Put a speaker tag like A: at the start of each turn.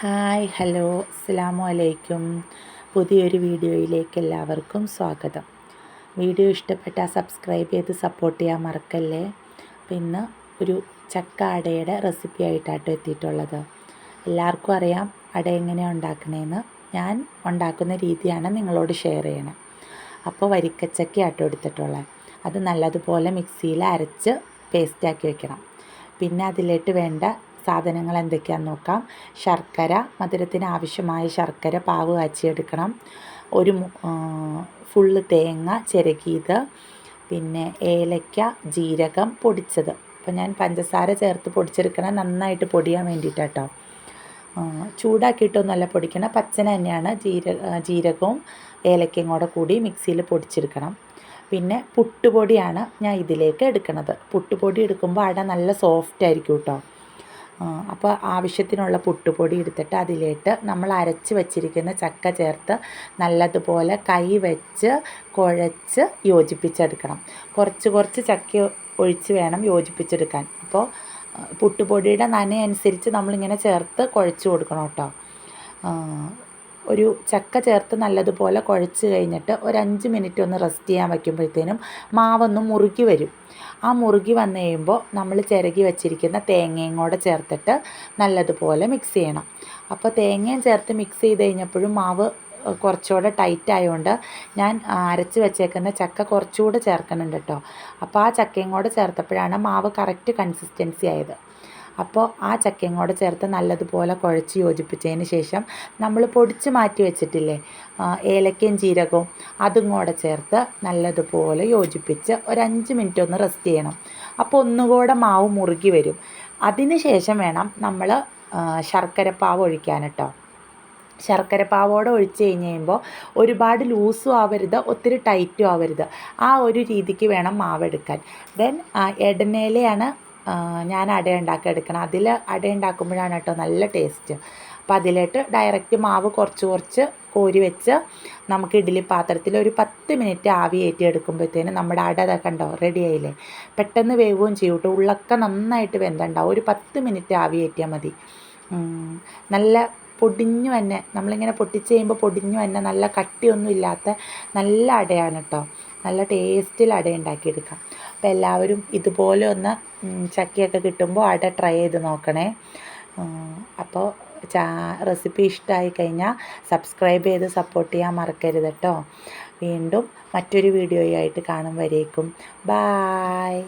A: Hi hello അസ്സലാമു അലൈക്കും. പുതിയൊരു വീഡിയോയിലേക്ക് എല്ലാവർക്കും സ്വാഗതം. വീഡിയോ ഇഷ്ടപ്പെട്ടാൽ സബ്സ്ക്രൈബ് ചെയ്ത് സപ്പോർട്ട് ചെയ്യാൻ മറക്കല്ലേ. ഇന്ന് ഒരു ചക്ക അടയുടെ റെസിപ്പി ആയിട്ടാട്ടോ എത്തിയിട്ടുള്ളത്. എല്ലാവർക്കും അറിയാം അട എങ്ങനെയാണ് ഉണ്ടാക്കണതെന്ന്. ഞാൻ ഉണ്ടാക്കുന്ന രീതിയാണ് നിങ്ങളോട് ഷെയർ ചെയ്യണം. അപ്പോൾ വരിക്കച്ചക്ക ആട്ടോ എടുത്തിട്ടുള്ളത്. അത് നല്ലതുപോലെ മിക്സിയിൽ അരച്ച് പേസ്റ്റാക്കി വെക്കണം. പിന്നെ അതിലേക്ക് വേണ്ട സാധനങ്ങൾ എന്തൊക്കെയാണെന്ന് നോക്കാം. ശർക്കര, മധുരത്തിന് ആവശ്യമായ ശർക്കര പാവ് കാച്ചിയെടുക്കണം. ഒരു ഫുള്ള് തേങ്ങ ചിരകിയത്, പിന്നെ ഏലക്ക, ജീരകം പൊടിച്ചത്. അപ്പോൾ ഞാൻ പഞ്ചസാര ചേർത്ത് പൊടിച്ചെടുക്കണം, നന്നായിട്ട് പൊടിയാൻ വേണ്ടിയിട്ടാട്ടോ. ചൂടാക്കിയിട്ടൊന്നുമല്ല പൊടിക്കണം, പച്ചന തന്നെയാണ്. ജീരകവും ഏലക്കയും കൂടി മിക്സിയിൽ പൊടിച്ചെടുക്കണം. പിന്നെ പുട്ടുപൊടിയാണ് ഞാൻ ഇതിലേക്ക് എടുക്കുന്നത്. പുട്ടുപൊടി എടുക്കുമ്പോൾ അട നല്ല സോഫ്റ്റ് ആയിരിക്കും കേട്ടോ. അപ്പോൾ ആവശ്യത്തിനുള്ള പുട്ടുപൊടി എടുത്തിട്ട് അതിലേക്ക് നമ്മൾ അരച്ച് വച്ചിരിക്കുന്ന ചക്ക ചേർത്ത് നല്ലതുപോലെ കൈ വെച്ച് കുഴച്ച് യോജിപ്പിച്ചെടുക്കണം. കുറച്ച് ചക്ക ഒഴിച്ച് വേണം യോജിപ്പിച്ചെടുക്കാൻ. അപ്പോൾ പുട്ടുപൊടിയുടെ നനയനുസരിച്ച് നമ്മളിങ്ങനെ ചേർത്ത് കുഴച്ച് കൊടുക്കണം കേട്ടോ. ഒരു ചക്ക ചേർത്ത് നല്ലതുപോലെ കുഴച്ച് കഴിഞ്ഞിട്ട് ഒരു 5 മിനിറ്റ് ഒന്ന് റെസ്റ്റ് ചെയ്യാൻ വയ്ക്കുമ്പോഴത്തേനും മാവൊന്ന് മുറുകി വരും. ആ മുറുകി വന്നു കഴിയുമ്പോൾ നമ്മൾ ചിരകി വെച്ചിരിക്കുന്ന തേങ്ങയും കൂടെ ചേർത്തിട്ട് നല്ലതുപോലെ മിക്സ് ചെയ്യണം. അപ്പോൾ തേങ്ങയും ചേർത്ത് മിക്സ് ചെയ്ത് കഴിഞ്ഞപ്പോഴും മാവ് കുറച്ചുകൂടെ ടൈറ്റ് ആയതുകൊണ്ട് ഞാൻ അരച്ച് വെച്ചേക്കുന്ന ചക്ക കുറച്ചുകൂടെ ചേർക്കുന്നുണ്ട് കേട്ടോ. അപ്പോൾ ആ ചക്കയും കൂടെ ചേർത്തപ്പോഴാണ് മാവ് കറക്റ്റ് കൺസിസ്റ്റൻസി ആയത്. അപ്പോൾ ആ ചക്കയും കൂടെ ചേർത്ത് നല്ലതുപോലെ കുഴച്ച് യോജിപ്പിച്ചതിന് ശേഷം നമ്മൾ പൊടിച്ച് മാറ്റി വെച്ചിട്ടില്ലേ ഏലക്കയും ജീരകവും, അതും കൂടെ ചേർത്ത് നല്ലതുപോലെ യോജിപ്പിച്ച് ഒരു 5 മിനിറ്റ് ഒന്ന് റെസ്റ്റ് ചെയ്യണം. അപ്പോൾ ഒന്നുകൂടെ മാവ് മുറുകി വരും. അതിന് ശേഷം വേണം നമ്മൾ ശർക്കരപ്പാവ് ഒഴിക്കാൻ കേട്ടോ. ശർക്കരപ്പാവോടെ ഒഴിച്ച് കഴിയുമ്പോൾ ഒരുപാട് ലൂസും ആവരുത്, ഒത്തിരി ടൈറ്റും ആവരുത്. ആ ഒരു രീതിക്ക് വേണം മാവെടുക്കാൻ. ദെൻ എടനേലയാണ് ഞാൻ അട ഉണ്ടാക്കി എടുക്കണം. അതിൽ അട ഉണ്ടാക്കുമ്പോഴാണ് കേട്ടോ നല്ല ടേസ്റ്റ്. അപ്പോൾ അതിലേക്ക് ഡയറക്റ്റ് മാവ് കുറച്ച് കോരി വെച്ച് നമുക്ക് ഇഡ്ഡലി പാത്രത്തിൽ ഒരു 10 മിനിറ്റ് ആവി കയറ്റി എടുക്കുമ്പോഴത്തേനും നമ്മുടെ അട കണ്ടോ റെഡി ആയില്ലേ. പെട്ടെന്ന് വേവുകയും ചെയ്യും കേട്ടോ. ഉള്ളൊക്കെ നന്നായിട്ട് വെന്തുണ്ടാവും. ഒരു 10 മിനിറ്റ് ആവി കയറ്റിയാൽ മതി. നല്ല പൊടിഞ്ഞു തന്നെ, നമ്മളിങ്ങനെ പൊട്ടിച്ച് കഴിയുമ്പോൾ പൊടിഞ്ഞു തന്നെ, നല്ല കട്ടിയൊന്നും ഇല്ലാത്ത നല്ല അടയാണ് കേട്ടോ. നല്ല ടേസ്റ്റിൽ അട ഉണ്ടാക്കിയെടുക്കാം. അപ്പോൾ എല്ലാവരും ഇതുപോലെ ഒന്ന് ചക്കയൊക്കെ കിട്ടുമ്പോൾ അട ട്രൈ ചെയ്ത് നോക്കണേ. അപ്പോൾ റെസിപ്പി ഇഷ്ടമായി കഴിഞ്ഞാൽ സബ്സ്ക്രൈബ് ചെയ്ത് സപ്പോർട്ട് ചെയ്യാൻ മറക്കരുത് കേട്ടോ. വീണ്ടും മറ്റൊരു വീഡിയോയായിട്ട് കാണും വരേക്കും. ബായ്.